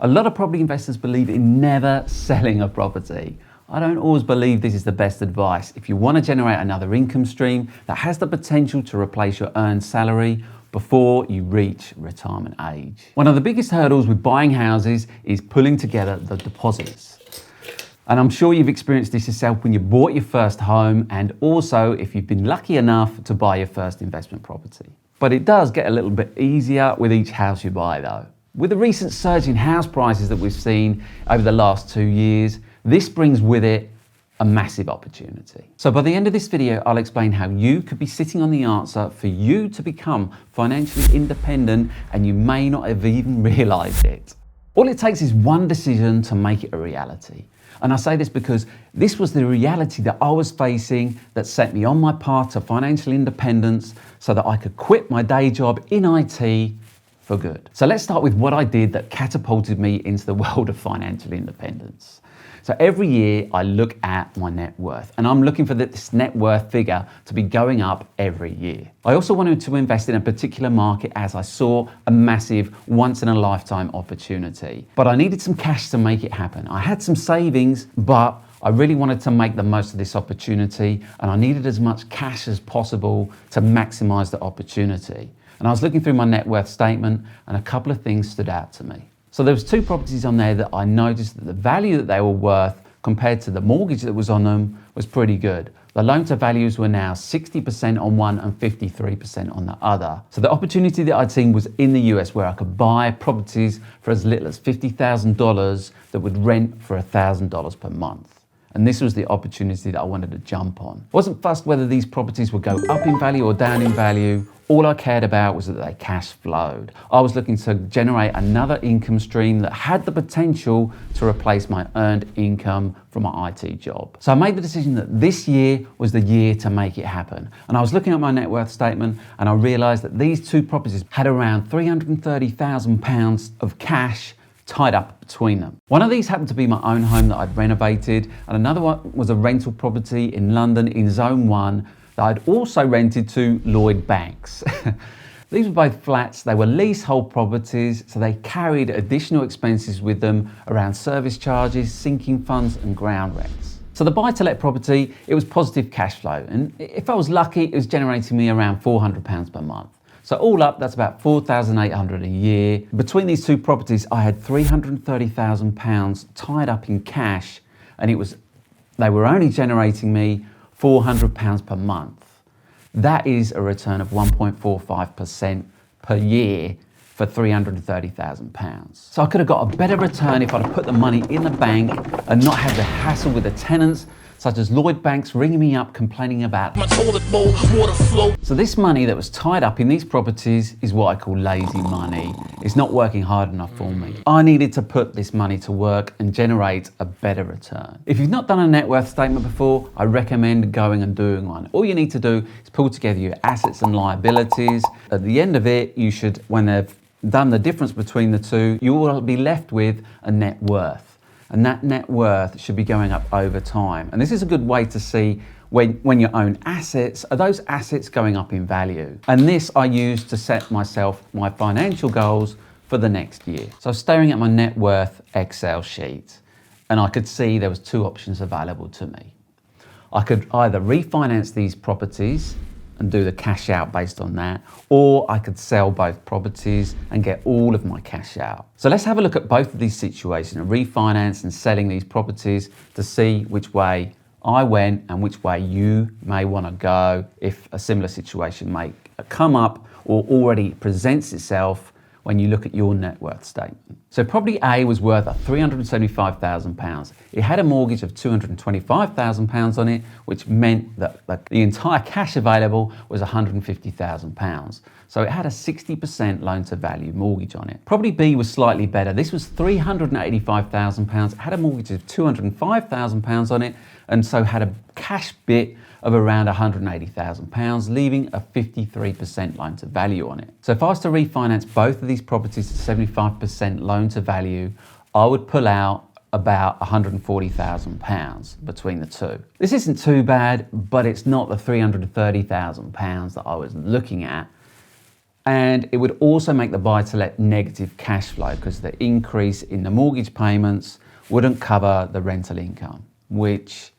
A lot of property investors believe in never selling a property. I don't always believe this is the best advice. If you want to generate another income stream that has the potential to replace your earned salary before you reach retirement age. One of the biggest hurdles with buying houses is pulling together the deposits. And I'm sure you've experienced this yourself when you bought your first home, and also if you've been lucky enough to buy your first investment property. But it does get a little bit easier with each house you buy though. With the recent surge in house prices that we've seen over the last 2 years, this brings with it a massive opportunity. So by the end of this video, I'll explain how you could be sitting on the answer for you to become financially independent, and you may not have even realized it. All it takes is one decision to make it a reality. And I say this because this was the reality that I was facing that set me on my path to financial independence so that I could quit my day job in IT for good. So let's start with what I did that catapulted me into the world of financial independence. So every year I look at my net worth, and I'm looking for this net worth figure to be going up every year. I also wanted to invest in a particular market as I saw a massive once in a lifetime opportunity. But I needed some cash to make it happen. I had some savings, but I really wanted to make the most of this opportunity, and I needed as much cash as possible to maximize the opportunity. And I was looking through my net worth statement, and a couple of things stood out to me. So there was 2 properties on there that I noticed that the value that they were worth compared to the mortgage that was on them was pretty good. The loan to values were now 60% on one and 53% on the other. So the opportunity that I'd seen was in the US, where I could buy properties for as little as $50,000 that would rent for $1,000 per month. And this was the opportunity that I wanted to jump on. I wasn't fussed whether these properties would go up in value or down in value. All I cared about was that they cash flowed. I was looking to generate another income stream that had the potential to replace my earned income from my IT job. So I made the decision that this year was the year to make it happen. And I was looking at my net worth statement, and I realized that these 2 properties had around £330,000 of cash tied up between them. One of these happened to be my own home that I'd renovated, and another one was a rental property in London in Zone 1 that I'd also rented to Lloyd Banks. These were both flats. They were leasehold properties, so they carried additional expenses with them around service charges, sinking funds and ground rents. So the buy-to-let property, it was positive cash flow, and if I was lucky, it was generating me around £400 per month. So all up, that's about $4,800 a year. Between these 2 properties, I had £330,000 tied up in cash, and they were only generating me £400 per month. That is a return of 1.45% per year for £330,000. So I could have got a better return if I'd have put the money in the bank and not had the hassle with the tenants, such as Lloyd Banks ringing me up complaining about my toilet bowl water flow. So this money that was tied up in these properties is what I call lazy money. It's not working hard enough for me. I needed to put this money to work and generate a better return. If you've not done a net worth statement before, I recommend going and doing one. All you need to do is pull together your assets and liabilities. At the end of it, you should, when they've done the difference between the 2, you will be left with a net worth. And that net worth should be going up over time. And this is a good way to see when you own assets, are those assets going up in value? And this I use to set myself my financial goals for the next year. So I was staring at my net worth Excel sheet, and I could see there was 2 options available to me. I could either refinance these properties and do the cash out based on that, or I could sell both properties and get all of my cash out. So let's have a look at both of these situations, refinance and selling these properties, to see which way I went and which way you may want to go if a similar situation may come up or already presents itself when you look at your net worth statement. So property A was worth £375,000. It had a mortgage of £225,000 on it, which meant that the entire cash available was £150,000. So it had a 60% loan to value mortgage on it. Property B was slightly better. This was £385,000. It had a mortgage of £205,000 on it, and so had a cash bit of around £180,000, leaving a 53% loan to value on it. So if I was to refinance both of these properties to 75% loan to value, I would pull out about £140,000 between the 2. This isn't too bad, but it's not the £330,000 that I was looking at. And it would also make the buy-to-let negative cash flow because the increase in the mortgage payments wouldn't cover the rental income, which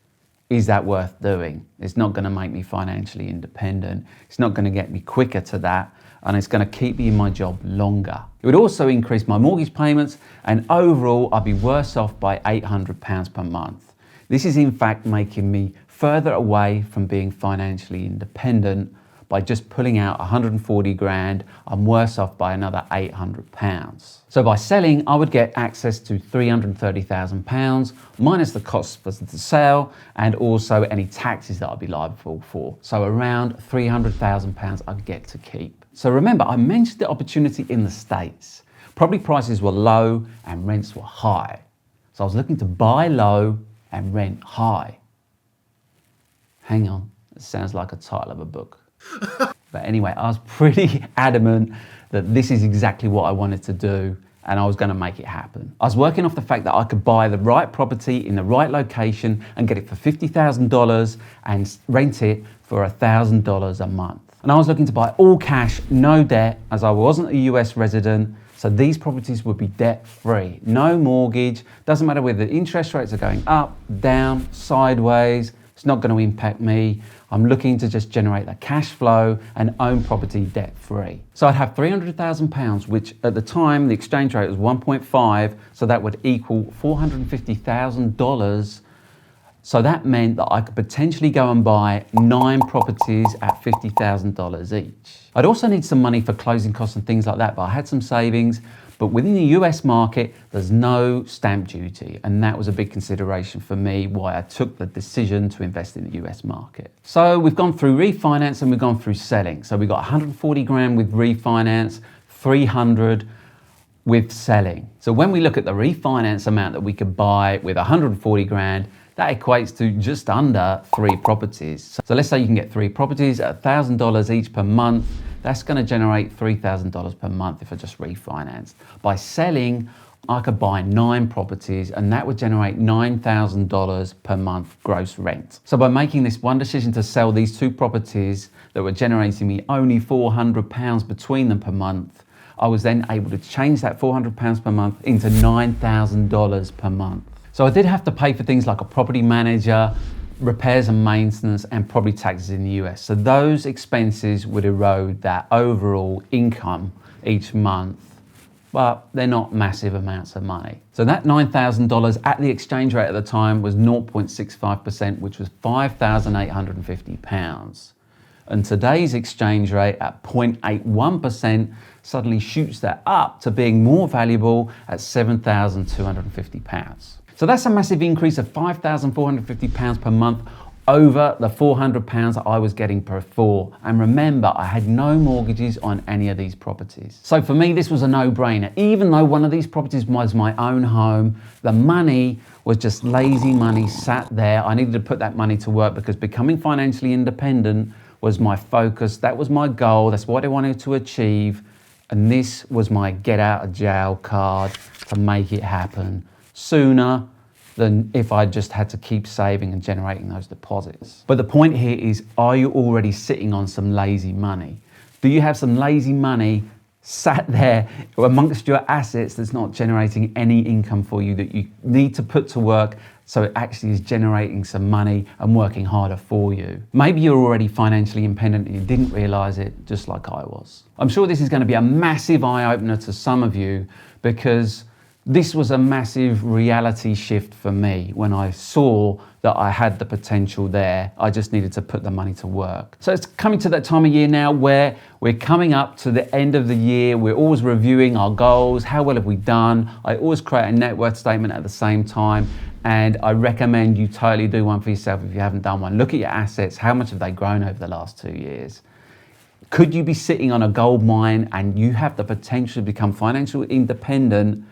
is that worth doing? It's not going to make me financially independent. It's not going to get me quicker to that, and it's going to keep me in my job longer. It would also increase my mortgage payments, and overall I'd be worse off by £800 per month. This is in fact making me further away from being financially independent. By just pulling out 140 grand, I'm worse off by another £800. So by selling, I would get access to £330,000 minus the costs for the sale and also any taxes that I'd be liable for. So around £300,000 I'd get to keep. So remember, I mentioned the opportunity in the States. Property prices were low and rents were high. So I was looking to buy low and rent high. Hang on, it sounds like a title of a book. But anyway, I was pretty adamant that this is exactly what I wanted to do and I was going to make it happen. I was working off the fact that I could buy the right property in the right location and get it for $50,000 and rent it for $1,000 a month. And I was looking to buy all cash, no debt, as I wasn't a US resident. So these properties would be debt-free, no mortgage. Doesn't matter whether the interest rates are going up, down, sideways. It's not going to impact me. I'm looking to just generate that cash flow and own property debt-free. So I'd have £300,000, which at the time, the exchange rate was 1.5, so that would equal $450,000. So that meant that I could potentially go and buy 9 properties at $50,000 each. I'd also need some money for closing costs and things like that, but I had some savings. But within the US market, there's no stamp duty. And that was a big consideration for me, why I took the decision to invest in the US market. So we've gone through refinance and we've gone through selling. So we got 140 grand with refinance, 300 with selling. So when we look at the refinance amount that we could buy with 140 grand, that equates to just under 3 properties. So let's say you can get 3 properties at $1,000 each per month. That's going to generate $3,000 per month if I just refinance. By selling, I could buy 9 properties and that would generate $9,000 per month gross rent. So by making this one decision to sell these 2 properties that were generating me only £400 between them per month, I was then able to change that £400 per month into $9,000 per month. So I did have to pay for things like a property manager, repairs and maintenance, and property taxes in the US. So those expenses would erode that overall income each month, but they're not massive amounts of money. So that $9,000 at the exchange rate at the time was 0.65%, which was £5,850. And today's exchange rate at 0.81% suddenly shoots that up to being more valuable at £7,250. So that's a massive increase of £5,450 per month over the £400 I was getting before. And remember, I had no mortgages on any of these properties. So for me, this was a no-brainer. Even though one of these properties was my own home, the money was just lazy money sat there. I needed to put that money to work because becoming financially independent was my focus. That was my goal. That's what I wanted to achieve. And this was my get out of jail card to make it happen sooner than if I just had to keep saving and generating those deposits. But the point here is, are you already sitting on some lazy money? Do you have some lazy money sat there amongst your assets that's not generating any income for you that you need to put to work so it actually is generating some money and working harder for you? Maybe you're already financially independent and you didn't realize it, just like I was. I'm sure this is going to be a massive eye-opener to some of you because this was a massive reality shift for me when I saw that I had the potential there. I just needed to put the money to work. So it's coming to that time of year now where we're coming up to the end of the year. We're always reviewing our goals. How well have we done? I always create a net worth statement at the same time. And I recommend you totally do one for yourself if you haven't done one. Look at your assets. How much have they grown over the last 2 years? Could you be sitting on a gold mine and you have the potential to become financially independent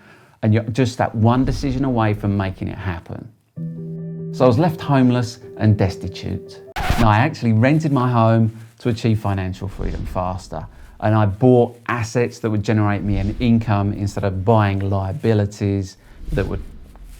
and you're just that one decision away from making it happen? So I was left homeless and destitute. Now I actually rented my home to achieve financial freedom faster. And I bought assets that would generate me an income instead of buying liabilities that would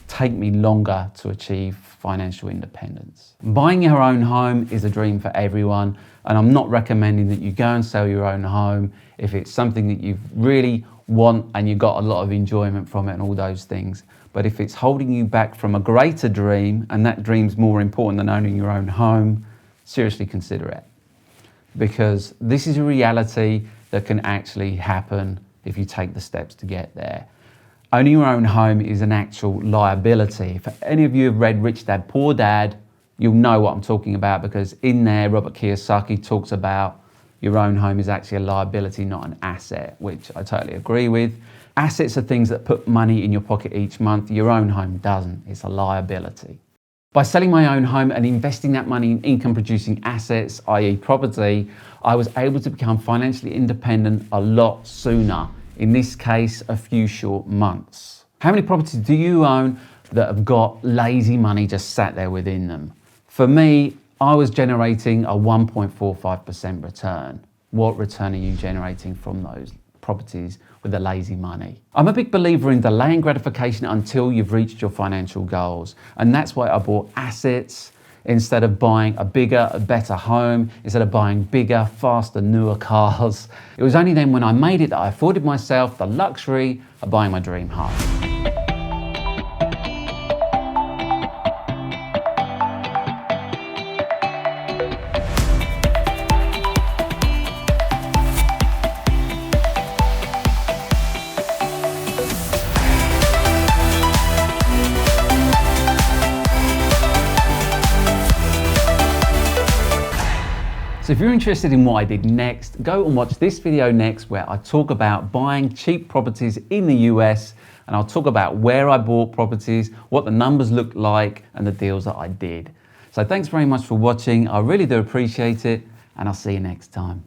take me longer to achieve financial independence. Buying your own home is a dream for everyone, and I'm not recommending that you go and sell your own home if it's something that you really want and you got a lot of enjoyment from it and all those things. But if it's holding you back from a greater dream, and that dream's more important than owning your own home, seriously consider it. Because this is a reality that can actually happen if you take the steps to get there. Owning your own home is an actual liability. If any of you have read Rich Dad, Poor Dad, you'll know what I'm talking about, because in there, Robert Kiyosaki talks about your own home is actually a liability, not an asset, which I totally agree with. Assets are things that put money in your pocket each month. Your own home doesn't. It's a liability. By selling my own home and investing that money in income-producing assets, i.e. property, I was able to become financially independent a lot sooner. In this case, a few short months. How many properties do you own that have got lazy money just sat there within them? For me, I was generating a 1.45% return. What return are you generating from those properties with the lazy money? I'm a big believer in delaying gratification until you've reached your financial goals. And that's why I bought assets instead of buying a bigger, a better home, instead of buying bigger, faster, newer cars. It was only then when I made it that I afforded myself the luxury of buying my dream home. So if you're interested in what I did next, go and watch this video next, where I talk about buying cheap properties in the US, and I'll talk about where I bought properties, what the numbers looked like, and the deals that I did. So thanks very much for watching. I really do appreciate it, and I'll see you next time.